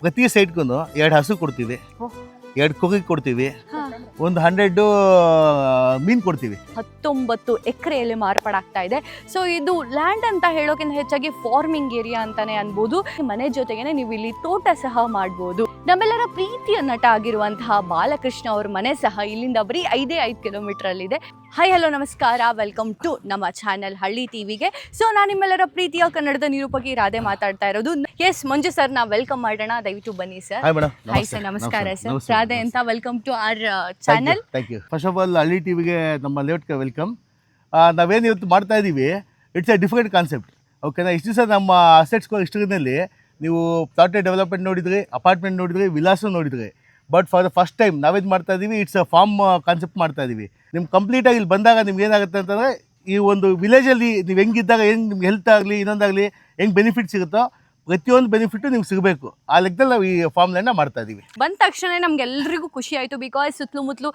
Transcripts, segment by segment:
ಪ್ರತಿ ಸೈಟ್ಗೂ 2 ಹಸು ಕೊಡ್ತೀವಿ, 2 ಕುರಿ ಕೊಡ್ತೀವಿ, ಒಂದು 100 ಮೀನು ಕೊಡ್ತೀವಿ. 19 ಎಕರೆಯಲ್ಲಿ ಮಾರ್ಪಾಡಾಗ್ತಾ ಇದೆ. ಸೊ ಇದು ಲ್ಯಾಂಡ್ ಅಂತ ಹೇಳೋಕ್ಕಿಂತ ಹೆಚ್ಚಾಗಿ ಫಾರ್ಮಿಂಗ್ ಏರಿಯಾ ಅಂತಾನೆ ಅನ್ಬೋದು. ಮನೆ ಜೊತೆಗೇನೆ ನೀವು ಇಲ್ಲಿ ತೋಟ ಸಹ ಮಾಡ್ಬೋದು. ನಮ್ಮೆಲ್ಲರ ಪ್ರೀತಿಯ ನಟ ಆಗಿರುವಂತಹ ಬಾಲಕೃಷ್ಣ ಅವ್ರ ಮನೆ ಸಹ ಇಲ್ಲಿಂದ ಬರೀ 5 ಕಿಲೋಮೀಟರ್ ಅಲ್ಲಿದೆ. ಹಾಯ್ ಹಲೋ ನಮಸ್ಕಾರ, ವೆಲ್ಕಮ್ ಟು ನಮ್ಮ ಚಾನೆಲ್ ಹಳ್ಳಿ ಟಿವಿಗೆ. ಸೊ ನಾನು ನಿಮ್ಮೆಲ್ಲರ ಪ್ರೀತಿಯ ಕನ್ನಡದ ನಿರೂಪಕಿ ರಾಧೆ ಮಾತಾಡ್ತಾ ಇರೋದು. ಎಸ್ ಮಂಜು ಸರ್, ನಾವು ವೆಲ್ಕಮ್ ಮಾಡೋಣ, ದಯವಿಟ್ಟು ಬನ್ನಿ ಸರ್. ಹಾಯ್ ಸರ್, ನಮಸ್ಕಾರ ಸರ್. ರಾಧೆ ಅಂತ, welcome to our channel. Thank you. First of all Halli ಟಿವಿಗೆ ನಮ್ಮ ಲೇಔಟ್ಗೆ ವೆಲ್ಕಮ್. ನಾವೇನು ಇವತ್ತು ಮಾಡ್ತಾ ಇದ್ದೀವಿ, ಇಟ್ಸ್ ಎ ಡಿಫರೆಂಟ್ ಕಾನ್ಸೆಪ್ಟ್. ಓಕೆನಾ, ಇಷ್ಟು ದಿವಸ ನಮ್ಮ ಅಸೆಟ್ಸ್ಗಳು ಹಿಸ್ಟ್ರಿನಲ್ಲಿ ನೀವು ಪ್ಲಾಟೆಡ್ ಡೆವಲಪ್ಮೆಂಟ್ ನೋಡಿದ್ರಿ, ಅಪಾರ್ಟ್ಮೆಂಟ್ ನೋಡಿದ್ರಿ, ವಿಲಾಸು ನೋಡಿದ್ರಿ. But for the first time ನಾವೇನು ಮಾಡ್ತಾ ಇದ್ದೀವಿ, ಇಟ್ಸ್ ಅ ಫಾರ್ಮ್ ಕಾನ್ಸೆಪ್ಟ್ ಮಾಡ್ತಾ ಇದ್ದೀವಿ. ನಿಮ್ಗೆ ಕಂಪ್ಲೀಟಾಗಿ ಇಲ್ಲಿ ಬಂದಾಗ ನಿಮ್ಗೆ ಏನಾಗುತ್ತೆ ಅಂತಂದರೆ, ಈ ಒಂದು ವಿಲೇಜಲ್ಲಿ ನೀವು ಹೆಂಗಿದ್ದಾಗ ಹೆಂಗೆ ನಿಮ್ಗೆ ಹೆಲ್ತ್ ಆಗಲಿ ಇನ್ನೊಂದಾಗಲಿ ಹೆಂಗೆ ಬೆನಿಫಿಟ್ ಸಿಗುತ್ತೋ ಪ್ರತಿಯೊಂದು ಬೆನಿಫಿಟ್ಟು ನಿಮ್ಗೆ ಸಿಗಬೇಕು. ಆ ಲೆಕ್ಕದಲ್ಲಿ ನಾವು ಈ ಫಾರ್ಮ್ ಲ್ಯಾಂಡ್ನ ಮಾಡ್ತಾ ಇದ್ದೀವಿ. ಬಂದ ತಕ್ಷಣ ನಮ್ಗೆಲ್ರಿಗೂ ಖುಷಿ ಆಯಿತು. ಬಿಕಾಸ್ ಸುತ್ತಲೂ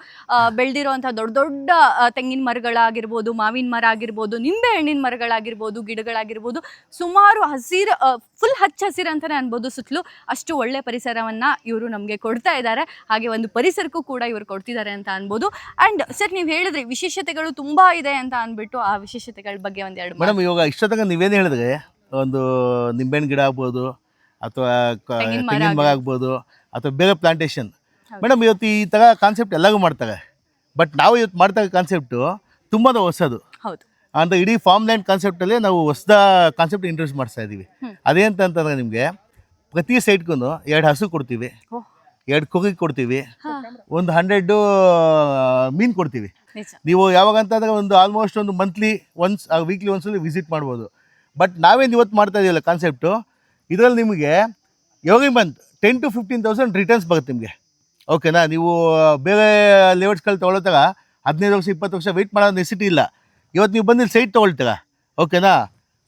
ಬೆಳೆದಿರೋಂಥ ದೊಡ್ಡ ದೊಡ್ಡ ತೆಂಗಿನ ಮರಗಳಾಗಿರ್ಬೋದು, ಮಾವಿನ ಮರ ಆಗಿರ್ಬೋದು, ನಿಂಬೆ ಹಣ್ಣಿನ ಮರಗಳಾಗಿರ್ಬೋದು, ಗಿಡಗಳಾಗಿರ್ಬೋದು, ಸುಮಾರು ಹಸಿರು, ಫುಲ್ ಹಚ್ಚ ಹಸಿರು ಅಂತಲೇ ಅನ್ಬೋದು. ಸುತ್ತಲೂ ಅಷ್ಟು ಒಳ್ಳೆ ಪರಿಸರವನ್ನು ಇವರು ನಮಗೆ ಕೊಡ್ತಾ ಇದ್ದಾರೆ. ಹಾಗೆ ಒಂದು ಪರಿಸರಕ್ಕೂ ಕೂಡ ಇವರು ಕೊಡ್ತಿದ್ದಾರೆ ಅಂತ ಅನ್ಬೋದು. ಆ್ಯಂಡ್ ಸರ್, ನೀವು ಹೇಳಿದ್ರಿ ವಿಶೇಷತೆಗಳು ತುಂಬ ಇದೆ ಅಂತ ಅಂದ್ಬಿಟ್ಟು, ಆ ವಿಶೇಷತೆಗಳ ಬಗ್ಗೆ ಒಂದೆರಡು. ಮೇಡಮ್, ಇವಾಗ ಇಷ್ಟೊತ್ತಂಗ ನೀವೇನು ಹೇಳಿದ್ರೆ, ಒಂದು ನಿಂಬೆಹಣ್ಣು ಗಿಡ ಆಗ್ಬೋದು, ಅಥವಾ ತೆಂಗಿನ ಮರ ಆಗ್ಬೋದು, ಅಥವಾ ಬೇರೆ ಪ್ಲಾಂಟೇಶನ್. ಮೇಡಮ್, ಇವತ್ತು ಈ ಥರ ಕಾನ್ಸೆಪ್ಟ್ ಎಲ್ಲರಿಗೂ ಮಾಡ್ತಾರೆ. ಬಟ್ ನಾವು ಇವತ್ತು ಮಾಡ್ತಾ ಕಾನ್ಸೆಪ್ಟು ತುಂಬ ಹೊಸದು. ಹೌದು. ಅಂತ ಇಡೀ ಫಾರ್ಮ್ ಲ್ಯಾಂಡ್ ಕಾನ್ಸೆಪ್ಟಲ್ಲಿ ನಾವು ಹೊಸದ ಕಾನ್ಸೆಪ್ಟ್ ಇಂಟ್ರೊಡ್ಯೂಸ್ ಮಾಡ್ತಾ ಇದ್ದೀವಿ. ಅದೇಂತಂತಂದರೆ, ನಿಮಗೆ ಪ್ರತಿ ಸೈಟ್ಗೂ 2 ಹಸು ಕೊಡ್ತೀವಿ, 2 ಕುರಿ ಕೊಡ್ತೀವಿ, ಒಂದು 100 ಮೀನು ಕೊಡ್ತೀವಿ. ನೀವು ಯಾವಾಗ ಅಂತಂದರೆ ಒಂದು ಆಲ್ಮೋಸ್ಟ್ ಒಂದು ಮಂತ್ಲಿ ಒನ್ಸ್, ವೀಕ್ಲಿ ಒಂದ್ಸಲಿ ವಿಸಿಟ್ ಮಾಡ್ಬೋದು. ಬಟ್ ನಾವೇನು ಇವತ್ತು ಮಾಡ್ತಾ ಇದೀವಲ್ಲ ಕಾನ್ಸೆಪ್ಟು, ಇದರಲ್ಲಿ ನಿಮಗೆ ಎವ್ರಿ ಮಂತ್ 10,000 to 15,000 ರಿಟರ್ನ್ಸ್ ಬರುತ್ತೆ ನಿಮಗೆ. ಓಕೆನಾ, ನೀವು ಬೇರೆ ಲೇಔಟ್ಸ್ಗಳು ತೊಗೊಳೋತಾಗ 15 ವರ್ಷ 20 ವರ್ಷ ವೆಯ್ಟ್ ಮಾಡೋ ನೆಸಿಟಿ ಇಲ್ಲ. ಇವತ್ತು ನೀವು ಬಂದು ಸೈಟ್ ತೊಗೊಳ್ತೀರ, ಓಕೆನಾ,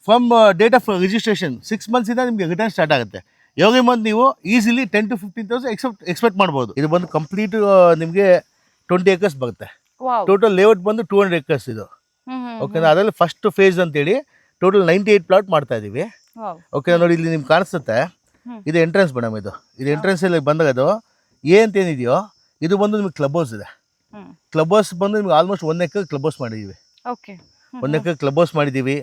ಫ್ರಮ್ ಡೇಟ್ ಆಫ್ ರಿಜಿಸ್ಟ್ರೇಷನ್ 6 ಮಂತ್ಸಿಂದ ನಿಮಗೆ ರಿಟರ್ನ್ ಸ್ಟಾರ್ಟ್ ಆಗುತ್ತೆ. ಎವ್ರಿ ಮಂತ್ ನೀವು ಈಸಿಲಿ 10,000 to 15,000 ಎಕ್ಸ್ಪೆಕ್ಟ್ ಮಾಡ್ಬೋದು. ಇದು ಬಂದು ಕಂಪ್ಲೀಟ್ ನಿಮಗೆ 20 acres ಬರುತ್ತೆ. ಟೋಟಲ್ ಲೇಔಟ್ ಬಂದು 200 acres ಇದು. ಓಕೆನಾ, ಅದರಲ್ಲಿ ಫಸ್ಟ್ ಫೇಸ್ ಅಂತೇಳಿ ಟೋಟಲ್ 98 ಪ್ಲಾಟ್ ಮಾಡ್ತಾ ಇದ್ದೀವಿ. ಓಕೆ, ನೋಡಿ ಇಲ್ಲಿ ನಿಮ್ಗೆ ಕಾಣಿಸುತ್ತೆ, ಇದು ಎಂಟ್ರೆನ್ಸ್ ಮೇಡಮ್. ಇದು ಎಂಟ್ರೆನ್ಸಲ್ಲಿ ಬಂದಾಗ ಅದು ಅಂತೇನಿದೆಯೋ ಇದು ಬಂದು ನಿಮಗೆ ಕ್ಲಬ್ ಹೌಸ್ ಇದೆ. ಕ್ಲಬ್ ಹೌಸ್ ಬಂದು ನಿಮ್ಗೆ ಆಲ್ಮೋಸ್ಟ್ 1 acre ಕ್ಲಬ್ ಹೌಸ್ ಮಾಡಿದ್ದೀವಿ. 1 acre ಕ್ಲಬ್ ಹೌಸ್ ಮಾಡಿದ್ದೀವಿ.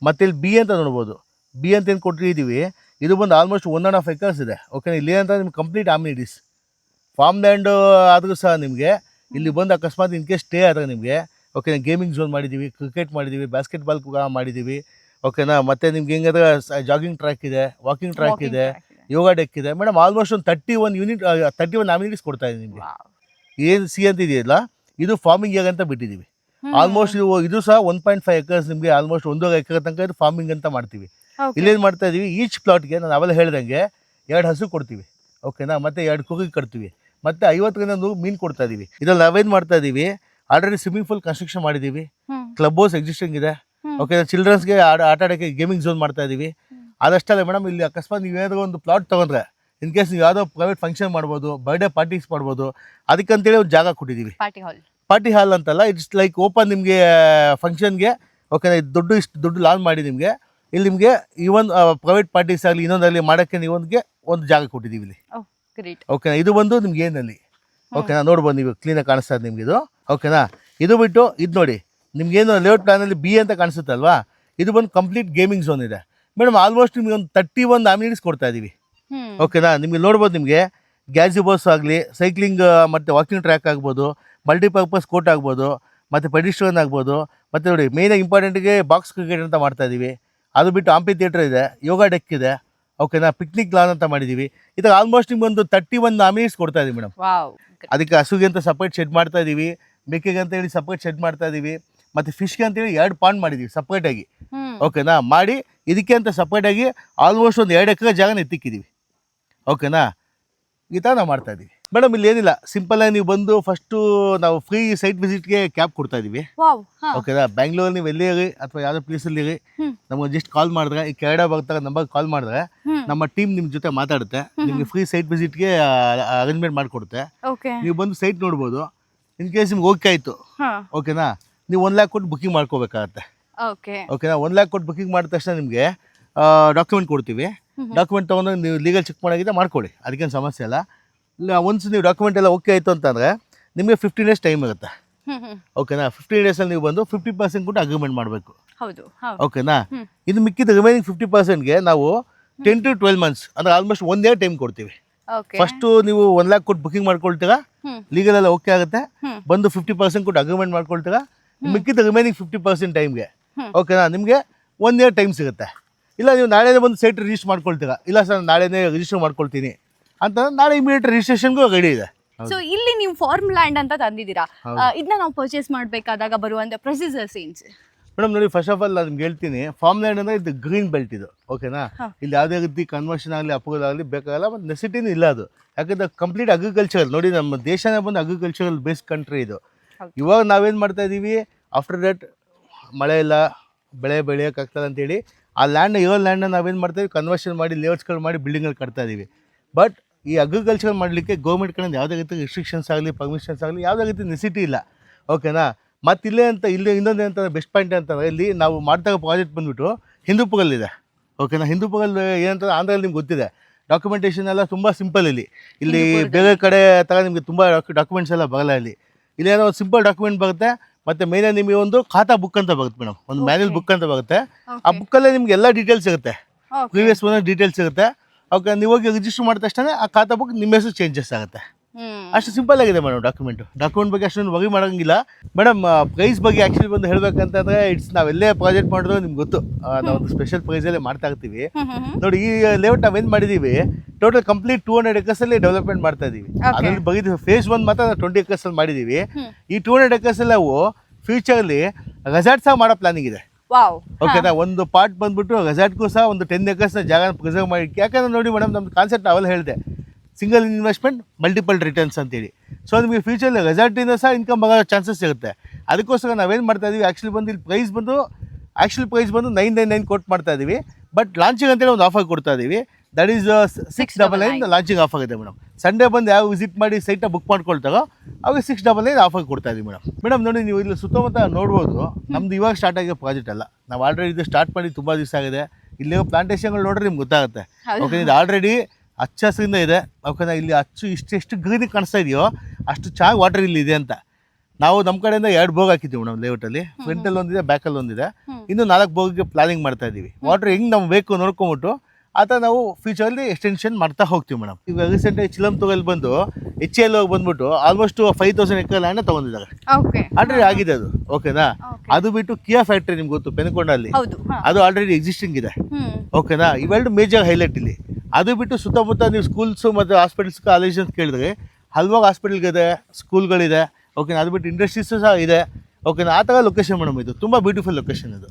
ಮತ್ತು ಇಲ್ಲಿ ಬಿ ಅಂತ ನೋಡ್ಬೋದು. ಬಿ ಅಂತ ಏನು ಕೊಟ್ಟಿದ್ದೀವಿ, ಇದು ಬಂದು ಆಲ್ಮೋಸ್ಟ್ 1.5 acres ಇದೆ. ಓಕೆ, ಇಲ್ಲಿ ಏನಂತ ನಿಮ್ಗೆ ಕಂಪ್ಲೀಟ್ ಅಮ್ಯುನಿಟೀಸ್ ಫಾರ್ಮ್ ಲ್ಯಾಂಡ್ ಆದರೂ ಸಹ ನಿಮಗೆ ಇಲ್ಲಿ ಬಂದು ಅಕಸ್ಮಾತ್ ಇನ್ ಕೇಸ್ ಸ್ಟೇ ಆದರೆ ನಿಮಗೆ, ಓಕೆ, ಗೇಮಿಂಗ್ ಝೋನ್ ಮಾಡಿದ್ದೀವಿ, ಕ್ರಿಕೆಟ್ ಮಾಡಿದ್ದೀವಿ, ಬಾಸ್ಕೆಟ್ಬಾಲ್ ಮಾಡಿದ್ದೀವಿ. ಓಕೆನಾ, ಮತ್ತು ನಿಮ್ಗೆ ಹೆಂಗಂದ್ರೆ ಜಾಗಿಂಗ್ ಟ್ರ್ಯಾಕ್ ಇದೆ, ವಾಕಿಂಗ್ ಟ್ರ್ಯಾಕ್ ಇದೆ, ಯೋಗ ಡೆಕ್ ಇದೆ. ಮೇಡಮ್, ಆಲ್ಮೋಸ್ಟ್ ಒಂದು 31 ಅಮ್ಯುನಿಟೀಸ್ ಕೊಡ್ತಾ ಇದ್ದೀವಿ ನಿಮಗೆ. ಏನು ಸಿ ಅಂತ ಇದೆಯಲ್ಲ, ಇದು ಫಾರ್ಮಿಂಗ್ ಏರಿಯಾ ಅಂತ ಬಿಟ್ಟಿದ್ದೀವಿ. ಆಲ್ಮೋಸ್ಟ್ ಇದು ಸಹ 1.5 acres ನಿಮಗೆ, ಆಲ್ಮೋಸ್ಟ್ 1.5 acre ತನಕ ಇದು ಫಾರ್ಮಿಂಗ್ ಅಂತ ಮಾಡ್ತೀವಿ. ಇಲ್ಲೇನು ಮಾಡ್ತಾ ಇದ್ದೀವಿ, ಈಚ್ ಪ್ಲಾಟ್ಗೆ ನಾನು ಅವೆಲ್ಲ ಹೇಳ್ದಂಗೆ 2 ಹಸು ಕೊಡ್ತೀವಿ. ಓಕೆನಾ, ಮತ್ತು 2 ಕುರಿ ಕಟ್ತೀವಿ, ಮತ್ತು 50ರಿಂದ 100 ಮೀನು ಕೊಡ್ತಾ ಇದ್ದೀವಿ. ಇದ್ರಲ್ಲಿ ನಾವೇನು ಮಾಡ್ತಾ ಇದ್ದೀವಿ, ಆಲ್ರೆಡಿ ಸ್ವಿಮ್ಮಿಂಗ್ ಪೂಲ್ ಕನ್ಸ್ಟ್ರಕ್ಷನ್ ಮಾಡಿದ್ದೀವಿ, ಕ್ಲಬ್ ಹೌಸ್ ಎಕ್ಸಿಸ್ಟಿಂಗ್ ಇದೆ. ಓಕೆ, ಚಿಲ್ಡ್ರನ್ಸ್ಗೆ ಆಟ ಆಡೋಕ್ಕೆ ಗೇಮಿಂಗ್ ಝೋನ್ ಮಾಡ್ತಾ ಇದ್ದೀವಿ. ಅದಷ್ಟಲ್ಲ ಮೇಡಮ್, ಇಲ್ಲಿ ಅಕಸ್ಮಾತ್ ನೀವು ಏನಾದರೂ ಒಂದು ಪ್ಲಾಟ್ ತೊಗೊಂಡ್ರೆ, ಇನ್ ಕೇಸ್ ನೀವು ಯಾವುದೋ ಪ್ರೈವೇಟ್ ಫಂಕ್ಷನ್ ಮಾಡ್ಬೋದು, ಬರ್ಡೇ ಪಾರ್ಟೀಸ್ ಮಾಡ್ಬೋದು, ಅದಕ್ಕಂತೇಳಿ ಒಂದು ಜಾಗ ಕೊಟ್ಟಿದ್ದೀವಿ. ಪಾರ್ಟಿ ಹಾಲ್ ಅಂತಲ್ಲ, ಇಟ್ಸ್ ಲೈಕ್ ಓಪನ್ ನಿಮಗೆ ಫಂಕ್ಷನ್ಗೆ. ಓಕೆ, ಇಷ್ಟು ದೊಡ್ಡ ಲಾನ್ ಮಾಡಿ ನಿಮಗೆ ಇಲ್ಲಿ ನಿಮಗೆ ಈವನ್ ಪ್ರೈವೇಟ್ ಪಾರ್ಟೀಸ್ ಆಗಲಿ ಇನ್ನೊಂದಾಗಲಿ ಮಾಡೋಕ್ಕೆ ನೀವು ಒಂದು ಜಾಗ ಕೊಟ್ಟಿದ್ದೀವಿ ಇಲ್ಲಿ. ಓಕೆನಾ, ಇದು ಬಂದು ನಿಮ್ಗೆ ಏನಲ್ಲಿ, ಓಕೆನಾ, ನೋಡ್ಬೋದು ನೀವು ಕ್ಲೀನಾಗಿ ಕಾಣಿಸ್ತಾ ಇದೆ ನಿಮ್ಗೆ ಇದು. ಓಕೆನಾ, ಇದು ಬಿಟ್ಟು ಇದು ನೋಡಿ, ನಿಮ್ಗೇನು ಲೇಔಟ್ ಪ್ಲಾನಲ್ಲಿ ಬಿ ಅಂತ ಕಾಣಿಸುತ್ತಲ್ವಾ, ಇದು ಬಂದು ಕಂಪ್ಲೀಟ್ ಗೇಮಿಂಗ್ ಝೋನ್ ಇದೆ. ಮೇಡಮ್, ಆಲ್ಮೋಸ್ಟ್ ನಿಮಗೆ ಒಂದು 31 ಅಮ್ಯುನಿಟೀಸ್ ಕೊಡ್ತಾ ಇದ್ದೀವಿ. ಓಕೆನಾ, ನಿಮಗೆ ನೋಡ್ಬೋದು, ನಿಮಗೆ ಗ್ಯಾಜಿಬೋಸ್ ಆಗಲಿ, ಸೈಕ್ಲಿಂಗ್ ಮತ್ತು ವಾಕಿಂಗ್ ಟ್ರ್ಯಾಕ್ ಆಗ್ಬೋದು, ಮಲ್ಟಿಪರ್ಪಸ್ ಕೋರ್ಟ್ ಆಗ್ಬೋದು, ಮತ್ತು ಪೆಡಿಸ್ಟ್ರಿಯನ್ ಆಗ್ಬೋದು. ಮತ್ತು ನೋಡಿ, ಮೇಯ್ನಾಗಿ ಇಂಪಾರ್ಟೆಂಟಿಗೆ ಬಾಕ್ಸ್ ಕ್ರಿಕೆಟ್ ಅಂತ ಮಾಡ್ತಾ ಇದ್ದೀವಿ. ಅದು ಬಿಟ್ಟು ಆಂಪಿ ಥಿಯೇಟರ್ ಇದೆ, ಯೋಗ ಡೆಕ್ ಇದೆ. ಓಕೆನಾ, ಪಿಕ್ನಿಕ್ ಲಾನ್ ಅಂತ ಮಾಡಿದ್ದೀವಿ. ಇದಕ್ಕೆ ಆಲ್ಮೋಸ್ಟ್ ನಿಮ್ಗೆ ಒಂದು 31 ಅಮ್ಯುನಿಟೀಸ್ ಕೊಡ್ತಾ ಇದ್ದೀವಿ ಮೇಡಮ್. ಅದಕ್ಕೆ ಹಸುಗೆ ಅಂತ ಸಪ್ರೇಟ್ ಶೆಡ್ ಮಾಡ್ತಾ ಇದ್ದೀವಿ, ಮೇಕೆಗೆ ಅಂತ ಹೇಳಿ ಸಪ್ರೇಟ್ ಶೆಡ್ ಮಾಡ್ತಾ ಇದ್ದೀವಿ, ಮತ್ತು ಫಿಶ್ಗೆ ಅಂತೇಳಿ 2 ಪಾಂಡ್ ಮಾಡಿದ್ದೀವಿ ಸಪ್ರೇಟಾಗಿ. ಓಕೆನಾ, ಮಾಡಿ ಇದಕ್ಕೆ ಅಂತ ಸಪ್ರೇಟಾಗಿ ಆಲ್ಮೋಸ್ಟ್ ಒಂದು 2 acre ಜಾಗನ ಎತ್ತಿಕ್ಕಿದ್ದೀವಿ. ಓಕೆನಾ, ಈ ಥರ ನಾವು ಮಾಡ್ತಾ ಇದ್ದೀವಿ ಮೇಡಮ್. ಇಲ್ಲಿ ಏನಿಲ್ಲ, ಸಿಂಪಲ್ಲಾಗಿ ನೀವು ಬಂದು ಫಸ್ಟು ನಾವು ಫ್ರೀ ಸೈಟ್ ವಿಸಿಟ್ಗೆ ಕ್ಯಾಬ್ ಕೊಡ್ತಾ ಇದ್ದೀವಿ. ಓಕೆನಾ, ಬ್ಯಾಂಗ್ಳೂರಲ್ಲಿ ನೀವು ಎಲ್ಲಿ ಇರಿ ಅಥವಾ ಯಾವುದೋ ಪ್ಲೇಸಲ್ಲಿ ಇರಿ, ನಮಗೆ ಜಸ್ಟ್ ಕಾಲ್ ಮಾಡಿದ್ರೆ, ಈ ಕೆರಡ ಬರ್ತಾಗ ನಂಬರ್ ಕಾಲ್ ಮಾಡಿದ್ರೆ ನಮ್ಮ ಟೀಮ್ ನಿಮ್ಮ ಜೊತೆ ಮಾತಾಡುತ್ತೆ. ನಿಮಗೆ ಫ್ರೀ ಸೈಟ್ ವಿಸಿಟ್ಗೆ ಅರೇಂಜ್ಮೆಂಟ್ ಮಾಡಿಕೊಡುತ್ತೆ. ನೀವು ಬಂದು ಸೈಟ್ ನೋಡ್ಬೋದು. ಇನ್ ಕೇಸ್ ನಿಮ್ಗೆ ಓಕೆ ಆಯಿತು, ಓಕೆನಾ, ನೀವು 1 lakh ಕೊಟ್ಟು ಬುಕಿಂಗ್ ಮಾಡ್ಕೋಬೇಕಾಗತ್ತೆ. ಓಕೆನಾ, 1 lakh ಕೊಟ್ಟು ಬುಕಿಂಗ್ ಮಾಡಿದ ತಕ್ಷಣ ನಿಮಗೆ ಡಾಕ್ಯುಮೆಂಟ್ ಕೊಡ್ತೀವಿ. ಡಾಕ್ಯುಮೆಂಟ್ ತೊಗೊಂಡು ನೀವು ಲೀಗಲ್ ಚೆಕ್ ಮಾಡೋಗಿದೆ ಮಾಡ್ಕೊಳ್ಳಿ, ಅದಕ್ಕೇನು ಸಮಸ್ಯೆ ಇಲ್ಲ. ಇಲ್ಲ ಒನ್ಸ್ ನೀವು ಡಾಕ್ಯುಮೆಂಟ್ ಎಲ್ಲ ಓಕೆ ಆಯಿತು ಅಂತಂದರೆ ನಿಮಗೆ 15 ಡೇಸ್ ಟೈಮ್ ಇರುತ್ತೆ. ಓಕೆನಾ? 15 ಡೇಸಲ್ಲಿ ನೀವು ಬಂದು 50% ಕೂಡ ಅಗ್ರಿಮೆಂಟ್ ಮಾಡಬೇಕು. ಹೌದು. ಓಕೆನಾ? ಇದು ಮಿಕ್ಕಿದ ರಿಮೈನಿಂಗ್ 50%ಗೆ ನಾವು 10 to 12 ಮಂತ್ಸ್ ಅಂದರೆ ಆಲ್ಮೋಸ್ಟ್ 1 ಇಯರ್ ಟೈಮ್ ಕೊಡ್ತೀವಿ. ಫಸ್ಟು ನೀವು 1 lakh ಕೊಟ್ಟು ಬುಕಿಂಗ್ ಮಾಡ್ಕೊಳ್ತೀರಾ, ಲೀಗಲ್ ಎಲ್ಲ ಓಕೆ ಆಗುತ್ತೆ, ಬಂದು 50% ಕೊಟ್ಟು ಅಗ್ರಿಮೆಂಟ್ ಮಾಡ್ಕೊಳ್ತೀರಾ, ಮಿಕ್ಕಿದ ರಿಮೈನಿಂಗ್ 50% ಟೈಮ್ಗೆ ಓಕೆನಾ ನಿಮಗೆ 1 ಇಯರ್ ಟೈಮ್ ಸಿಗುತ್ತೆ. ಇಲ್ಲ ನೀವು ನಾಳೆನೇ ಬಂದು ಸೈಟ್ ರಿಜಿಸ್ಟರ್ ಮಾಡ್ಕೊಳ್ತೀರಾ, ಇಲ್ಲ ಸರ್ ನಾಳೆನೇ ರಿಜಿಸ್ಟರ್ ಮಾಡ್ಕೊಳ್ತೀನಿ ಅಂತಂದ್ರೆ ನಾಳೆ ಇಮಿಡಿಯೇಟ್ ರಿಜಿಸ್ಟ್ರೇಷನ್ಗೂ ರೆಡಿ ಇದೆ. ಸೊ ಇಲ್ಲಿ ನೀವು ಫಾರ್ಮ್ ಲ್ಯಾಂಡ್ ಅಂತ ತಂದಿದ್ದೀರಾ, ಇದನ್ನ ನಾವು ಪರ್ಚೇಸ್ ಮಾಡಬೇಕಾದಾಗ ಬರುವಂತ ಪ್ರೊಸೀಜರ್ಸ್ ಏನು ಸರ್? ಮೇಡಮ್ ನೋಡಿ, ಫಸ್ಟ್ ಆಫ್ ಆಲ್ ನಾನು ನಿಮ್ಗೆ ಹೇಳ್ತೀನಿ, ಫಾರ್ಮ್ ಲ್ಯಾಂಡ್ ಅಂದರೆ ಇದು ಗ್ರೀನ್ ಬೆಲ್ಟ್ ಇದು. ಓಕೆನಾ? ಇಲ್ಲಿ ಯಾವುದೇ ರೀತಿ ಕನ್ವರ್ಷನ್ ಆಗಲಿ ಅಪ್ರೂವಲ್ ಆಗಲಿ ಬೇಕಾಗಲ್ಲ, ಮತ್ತು ನೆಸಿಟಿನೂ ಇಲ್ಲ ಅದು. ಯಾಕಂದರೆ ಕಂಪ್ಲೀಟ್ ಅಗ್ರಿಕಲ್ಚರ್ ನೋಡಿ, ನಮ್ಮ ದೇಶನೇ ಬಂದು ಅಗ್ರಿಕಲ್ಚರಲ್ ಬೇಸ್ಡ್ ಕಂಟ್ರಿ ಇದು. ಇವಾಗ ನಾವೇನು ಮಾಡ್ತಾ ಇದ್ದೀವಿ, ಆಫ್ಟರ್ ದಟ್ ಮಳೆ ಇಲ್ಲ, ಬೆಳೆ ಬೆಳೆಯೋಕ್ಕಾಗ್ತದೆ ಅಂತೇಳಿ ಆ ಲ್ಯಾಂಡ್ನ ಲ್ಯಾಂಡ್ನ ನಾವೇನು ಮಾಡ್ತೀವಿ, ಕನ್ವರ್ಷನ್ ಮಾಡಿ ಲೇಔಟ್ಸ್ಗಳು ಮಾಡಿ ಬಿಲ್ಡಿಂಗ್ಗಳು ಕಟ್ತಾ ಇದ್ದೀವಿ. ಬಟ್ ಈ ಅಗ್ರಿಕಲ್ಚರ್ ಮಾಡಲಿಕ್ಕೆ ಗೌರ್ಮೆಂಟ್ ಕಡೆಯಿಂದ ಯಾವುದೇ ರೀತಿ ರಿಸ್ಟ್ರಿಕ್ಷನ್ಸ್ ಆಗಲಿ ಪರ್ಮಿಷನ್ಸ್ ಆಗಲಿ ಯಾವುದೇ ರೀತಿ ನೆಸಿಟಿ ಇಲ್ಲ. ಓಕೆನಾ? ಮತ್ತು ಇಲ್ಲಿ ಇನ್ನೊಂದು ಏನಂತಂದರೆ ಬೆಸ್ಟ್ ಪಾಯಿಂಟ್ ಅಂತಂದರೆ, ಇಲ್ಲಿ ನಾವು ಮಾಡ್ತಾ ಪ್ರಾಜೆಕ್ಟ್ ಬಂದುಬಿಟ್ಟು ಹಿಂದೂಪುರಲ್ಲಿದೆ. ಓಕೆನಾ? ಹಿಂದೂಪುರಲ್ಲಿ ಏನಂತಂದ್ರೆ ಆಂಧ್ರಲ್ಲಿ ನಿಮ್ಗೆ ಗೊತ್ತಿದೆ, ಡಾಕ್ಯುಮೆಂಟೇಷನ್ ಎಲ್ಲ ತುಂಬ ಸಿಂಪಲ್. ಇಲ್ಲಿ ಬೇರೆ ಕಡೆ ಥರ ನಿಮಗೆ ತುಂಬ ಡಾಕ್ಯುಮೆಂಟ್ಸ್ ಎಲ್ಲ ಬರಲ್ಲ. ಇಲ್ಲಿ ಏನೋ ಒಂದು ಸಿಂಪಲ್ ಡಾಕ್ಯುಮೆಂಟ್ ಬರುತ್ತೆ, ಮತ್ತು ಮೇಯ್ನ ನಿಮಗೆ ಒಂದು ಖಾತಾ ಬುಕ್ ಅಂತ ಬರುತ್ತೆ ಮೇಡಮ್, ಒಂದು ಮ್ಯಾನ್ಯಲ್ ಬುಕ್ ಅಂತ ಬರುತ್ತೆ. ಆ ಬುಕ್ಕಲ್ಲೇ ನಿಮ್ಗೆ ಎಲ್ಲ ಡೀಟೇಲ್ಸ್ ಸಿಗುತ್ತೆ, ಪ್ರೀವಿಯಸ್ ಓನರ್ ಡೀಟೇಲ್ಸ್ ಸಿಗುತ್ತೆ. ಓಕೆ, ನೀವು ಹೋಗಿ ರಿಜಿಸ್ಟರ್ ಮಾಡಿದ ತಕ್ಷಣ ಆ ಖಾತಾ ಬುಕ್ ನಿಮ್ಮ ಹೆಸರು ಚೇಂಜಸ್ ಆಗುತ್ತೆ. ಅಷ್ಟು ಸಿಂಪಲ್ ಆಗಿದೆ ಮೇಡಮ್. ಡಾಕ್ಯುಮೆಂಟ್ ಬಗ್ಗೆ ಅಷ್ಟೊಂದು ವರಿ ಮಾಡೋಂಗಿಲ್ಲ ಮೇಡಮ್. ಪ್ರೈಸ್ ಬಗ್ಗೆ ಆ್ಯಕ್ಚುಲಿ ಬಂದು ಹೇಳ್ಬೇಕಂತಂದರೆ ನಾವೆಲ್ಲೇ ಪ್ರಾಜೆಕ್ಟ್ ಮಾಡಿದ್ರು ನಿಮ್ಗೆ ಗೊತ್ತು, ನಾವೊಂದು ಸ್ಪೆಷಲ್ ಪ್ರೈಸಲ್ಲೇ ಮಾಡ್ತಾ ಇರ್ತೀವಿ. ನೋಡಿ, ಈ ಲೇಔಟ್ ನಾವೇನು ಮಾಡಿದ್ದೀವಿ, ಟೋಟಲ್ ಕಂಪ್ಲೀಟ್ 200 acres ಡೆವಲಪ್ಮೆಂಟ್ ಮಾಡ್ತಾ ಇದ್ದೀವಿ. ಅದರಲ್ಲಿ ಬರೀ ಫೇಸ್ 1 ಮಾತ್ರ 20 acres ಮಾಡಿದ್ದೀವಿ. ಈ 200 acres ಎಲ್ಲವೂ ಫ್ಯೂಚರ್ಲಿ ರೆಸಾರ್ಟ್ ಸಹ ಮಾಡೋ ಪ್ಲಾನಿಂಗ್ ಇದೆ. ಓಕೆನಾ? ಒಂದು ಪಾರ್ಟ್ ಬಂದ್ಬಿಟ್ಟು ರೆಸಾರ್ಟ್ಗೂ ಸಹ ಒಂದು 10 acres ಜಾಗನ ಪ್ರಿಸರ್ವ್ ಮಾಡಿ. ಯಾಕಂದ್ರೆ ನೋಡಿ ಮೇಡಮ್, ನಮ್ಮ ಕಾನ್ಸೆಪ್ಟ್ ಅವೆಲ್ಲ ಹೇಳಿದೆ, ಸಿಂಗಲ್ ಇನ್ವೆಸ್ಟ್ಮೆಂಟ್ ಮಲ್ಟಿಪಲ್ ರಿಟರ್ನ್ಸ್ ಅಂತೇಳಿ. ಸೊ ನಿಮಗೆ ಫ್ಯೂಚರ್ಲಿ ರೆಸಾರ್ಟಿಂದ ಸಹ ಇನ್ಕಮ್ ಬರೋ ಚಾನ್ಸಸ್ ಇರುತ್ತೆ. ಅದಕ್ಕೋಸ್ಕರ ನಾವೇನು ಮಾಡ್ತಾ ಇದೀವಿ, ಆ್ಯಕ್ಚುಲಿ ಬಂದು ಇಲ್ಲಿ ಪ್ರೈಸ್ ಬಂದು 999 ಕೊಟ್ಟು ಮಾಡ್ತಾ ಇದ್ದೀವಿ. ಬಟ್ ಲಾಂಚಿಂಗ್ ಅಂತೇಳಿ ಒಂದು ಆಫರ್ ಕೊಡ್ತಾ ಇದ್ದೀವಿ. ದಟ್ ಈಸ್ 699 ಲಾಂಚಿಂಗ್ ಆಫರ್ ಇದೆ ಮೇಡಮ್. ಸಂಡೇ ಬಂದು ಯಾವ ವಿಸಿಟ್ ಮಾಡಿ ಸೈಟ್ನ ಬುಕ್ ಮಾಡ್ಕೊಳ್ತಾರೋ ಅವಾಗ 699 ಆಫರ್ ಕೊಡ್ತಾ ಇದ್ದೀವಿ ಮೇಡಮ್. ನೋಡಿ, ನೀವು ಇಲ್ಲಿ ಸುತ್ತಮುತ್ತ ನೋಡ್ಬೋದು, ನಮ್ದು ಇವಾಗ ಸ್ಟಾರ್ಟ್ ಆಗಿರೋ ಪ್ರಾಜೆಕ್ಟ್ ಅಲ್ಲ. ನಾವು ಆಲ್ರೆಡಿ ಇದು ಸ್ಟಾರ್ಟ್ ಮಾಡಿ ತುಂಬ ದಿವಸ ಆಗಿದೆ. ಇಲ್ಲಿರೋ ಪ್ಲಾಂಟೇಷನ್ಗಳು ನೋಡ್ರೆ ನಿಮ್ಗೆ ಗೊತ್ತಾಗುತ್ತೆ. ಓಕೆ, ಇದು ಆಲ್ರೆಡಿ ಹಚ್ಚ ಹಸಿರಿಂದ ಇದೆ. ಓಕೆನಾ? ಇಲ್ಲಿ ಎಷ್ಟು ಗ್ರೀನ್ ಕಾಣಿಸ್ತಾ ಇದೆಯೋ ಅಷ್ಟು ಚೆನ್ನಾಗಿ ವಾಟರ್ ಇಲ್ಲಿ ಇದೆ ಅಂತ. ನಾವು ನಮ್ಮ ಕಡೆಯಿಂದ 2 ಬೋಗ್ ಹಾಕಿದ್ದೀವಿ ಮೇಡಮ್ ಲೇಔಟಲ್ಲಿ. ಫ್ರಂಟಲ್ಲಿ ಒಂದಿದೆ, ಬ್ಯಾಕಲ್ಲಿ ಒಂದಿದೆ. ಇನ್ನು 4 ಬೋಗಿಗೆ ಪ್ಲಾನಿಂಗ್ ಮಾಡ್ತಾ ಇದ್ದೀವಿ. ವಾಟರ್ ಹೆಂಗೆ ನಮ್ಗೆ ಬೇಕು ನೋಡ್ಕೊಂಬಿಟ್ಟು ಆ ಥರ ನಾವು ಫ್ಯೂಚರಲ್ಲಿ ಎಕ್ಸ್ಟೆನ್ಷನ್ ಮಾಡ್ತಾ ಹೋಗ್ತೀವಿ ಮೇಡಮ್. ಈಗ ರೀಸೆಂಟಾಗಿ ಚಿಲಂತೂರಲ್ಲಿ ಬಂದು HL ಹೋಗಿ ಬಂದ್ಬಿಟ್ಟು ಆಲ್ಮೋಸ್ಟ್ 5000 acre ಲ್ಯಾಂಡ್ ತೊಗೊಂಡಿದ್ದಾರೆ. ಆಲ್ರೆಡಿ ಆಗಿದೆ ಅದು. ಓಕೆನಾ? ಅದು ಬಿಟ್ಟು ಕಿಯಾ ಫ್ಯಾಕ್ಟ್ರಿ ನಿಮ್ಗೆ ಗೊತ್ತು, ಪೆನಕೊಂಡಲ್ಲಿ, ಅದು ಆಲ್ರೆಡಿ ಎಕ್ಸಿಸ್ಟಿಂಗ್ ಇದೆ. ಓಕೆನಾ? ಇವೆರಡು ಮೇಜರ್ ಹೈಲೈಟ್ ಇಲ್ಲಿ. ಅದು ಬಿಟ್ಟು ಸುತ್ತಮುತ್ತ ನೀವು ಸ್ಕೂಲ್ಸು ಮತ್ತು ಹಾಸ್ಪಿಟಲ್ಸ್, ಕಾಲೇಜ್ ಅಂತ ಕೇಳಿದ್ರೆ ಹಲವಾರು ಹಾಸ್ಪಿಟಲ್ಗಿದೆ, ಸ್ಕೂಲ್ಗಳಿದೆ. ಓಕೆನಾ? ಅದು ಬಿಟ್ಟು ಇಂಡಸ್ಟ್ರೀಸು ಸಹ ಇದೆ. ಓಕೆನಾ? ಆ ಥರ ಲೊಕೇಶನ್ ಮೇಡಮ್, ಇದು ತುಂಬ ಬ್ಯೂಟಿಫುಲ್ ಲೊಕೇಶನ್ ಇದು.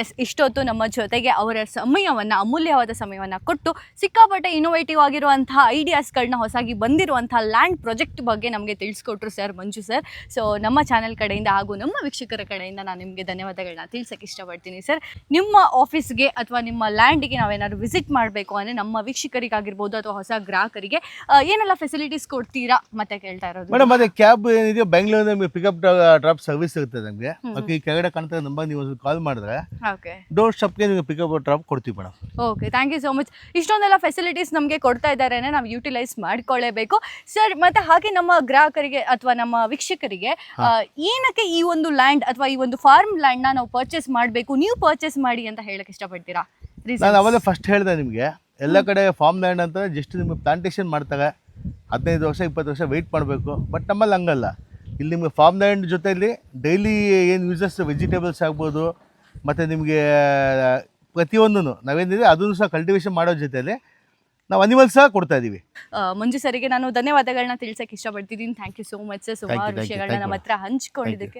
ಎಸ್, ಇಷ್ಟೊತ್ತು ನಮ್ಮ ಜೊತೆಗೆ ಅವರ ಸಮಯವನ್ನು, ಅಮೂಲ್ಯವಾದ ಸಮಯವನ್ನು ಕೊಟ್ಟು ಸಿಕ್ಕಾಪಟ್ಟೆ ಇನೋವೇಟಿವ್ ಆಗಿರುವಂತಹ ಐಡಿಯಾಸ್ಗಳನ್ನ, ಹೊಸಾಗಿ ಬಂದಿರುವಂತಹ ಲ್ಯಾಂಡ್ ಪ್ರಾಜೆಕ್ಟ್ ಬಗ್ಗೆ ನಮಗೆ ತಿಳಿಸ್ಕೊಟ್ರು ಸರ್, ಮಂಜು ಸರ್. ಸೊ ನಮ್ಮ ಚಾನೆಲ್ ಕಡೆಯಿಂದ ಹಾಗೂ ನಮ್ಮ ವೀಕ್ಷಕರ ಕಡೆಯಿಂದ ನಾನು ನಿಮಗೆ ಧನ್ಯವಾದಗಳನ್ನ ತಿಳಿಸೋಕ್ಕೆ ಇಷ್ಟಪಡ್ತೀನಿ ಸರ್. ನಿಮ್ಮ ಆಫೀಸ್ಗೆ ಅಥವಾ ನಿಮ್ಮ ಲ್ಯಾಂಡಿಗೆ ನಾವೇನಾದ್ರು ವಿಸಿಟ್ ಮಾಡಬೇಕು ಅಂದರೆ ನಮ್ಮ ವೀಕ್ಷಕರಿಗಾಗಿರ್ಬೋದು ಅಥವಾ ಹೊಸ ಗ್ರಾಹಕರಿಗೆ ಏನೆಲ್ಲ ಫೆಸಿಲಿಟೀಸ್ ಕೊಡ್ತೀರಾ ಮತ್ತೆ ಕೇಳ್ತಾ ಇರೋದು ಮೇಡಮ್. ಅದೇ ಕ್ಯಾಬ್ ಏನಿದೆಯೋ ಬೆಂಗಳೂರಿನ ನಿಮಗೆ ಪಿಕಪ್ ಡ್ರಾಪ್ ಸರ್ವಿಸ್ ಇರುತ್ತೆ ನಮಗೆ. ಓಕೆ, ಈ ಕೆಳಗಡೆ ಕಾಣ್ತಾ ನಂಬರ್ ನೀವು ಕಾಲ್ ಮಾಡಿದ್ರೆ ಡೋರ್ ಸ್ಟಾಪ್ಗೆ ನಿಮಗೆ ಪಿಕಪ್ ಡ್ರಾಪ್ ಕೊಡ್ತೀವಿ madam. Okay, thank you so much. ಇಷ್ಟೊಂದೆಲ್ಲ ಫೆಸಿಲಿಟೀಸ್ ನಮಗೆ ಕೊಡ್ತಾ ಇದ್ದಾರೆ, ನಾವು ಯೂಟಿಲೈಸ್ ಮಾಡ್ಕೊಳ್ಳೇಬೇಕು ಸರ್. ಮತ್ತೆ ಹಾಗೆ ನಮ್ಮ ಗ್ರಾಹಕರಿಗೆ ಅಥವಾ ನಮ್ಮ ವೀಕ್ಷಕರಿಗೆ ಏನಕ್ಕೆ ಈ ಒಂದು ಲ್ಯಾಂಡ್ ಅಥವಾ ಈ ಒಂದು ಫಾರ್ಮ್ ಲ್ಯಾಂಡ್ನ ನಾವು ಪರ್ಚೇಸ್ ಮಾಡಬೇಕು, ನೀವು ಪರ್ಚೇಸ್ ಮಾಡಿ ಅಂತ ಹೇಳಕ್ಕೆ ಇಷ್ಟಪಡ್ತೀರಾ? ನಾನು ಅವೆಲ್ಲ ಫಸ್ಟ್ ಹೇಳಿದೆ ನಿಮಗೆ, ಎಲ್ಲ ಕಡೆ ಫಾರ್ಮ್ ಲ್ಯಾಂಡ್ ಅಂತ ಜಸ್ಟ್ ನಿಮಗೆ ಪ್ಲಾಂಟೇಷನ್ ಮಾಡ್ತಾರೆ, 15 ವರ್ಷ 20 ವರ್ಷ ವೆಯ್ಟ್ ಮಾಡಬೇಕು. ಬಟ್ ನಮ್ಮಲ್ಲಿ ಹಂಗಲ್ಲ. ಇಲ್ಲಿ ನಿಮಗೆ ಫಾರ್ಮ್ ಲ್ಯಾಂಡ್ ಜೊತೆಯಲ್ಲಿ ಡೈಲಿ ಏನು ಯೂಸಸ್, ವೆಜಿಟೇಬಲ್ಸ್ ಆಗ್ಬೋದು, ಮತ್ತು ನಿಮಗೆ ಪ್ರತಿಯೊಂದು ನಾವೇನಿದೆ ಅದನ್ನು ಸಹ ಕಲ್ಟಿವೇಷನ್ ಮಾಡೋ ಜೊತೆಯಲ್ಲಿ ನಾವು ಅನಿಮಲ್ಸ್ ಸಹ ಕೊಡ್ತಾ ಇದ್ದೀವಿ. ಮಂಜು ಸರಿಗೆ ನಾನು ಧನ್ಯವಾದಗಳನ್ನ ತಿಳಿಸೋಕೆ ಇಷ್ಟಪಡ್ತಿದ್ದೀನಿ. Thank you so much sir, ಸುಮಾರು ವಿಷಯಗಳನ್ನ ನಮ್ಮ ಹತ್ರ ಹಂಚ್ಕೊಂಡಿದ್ದಕ್ಕೆ.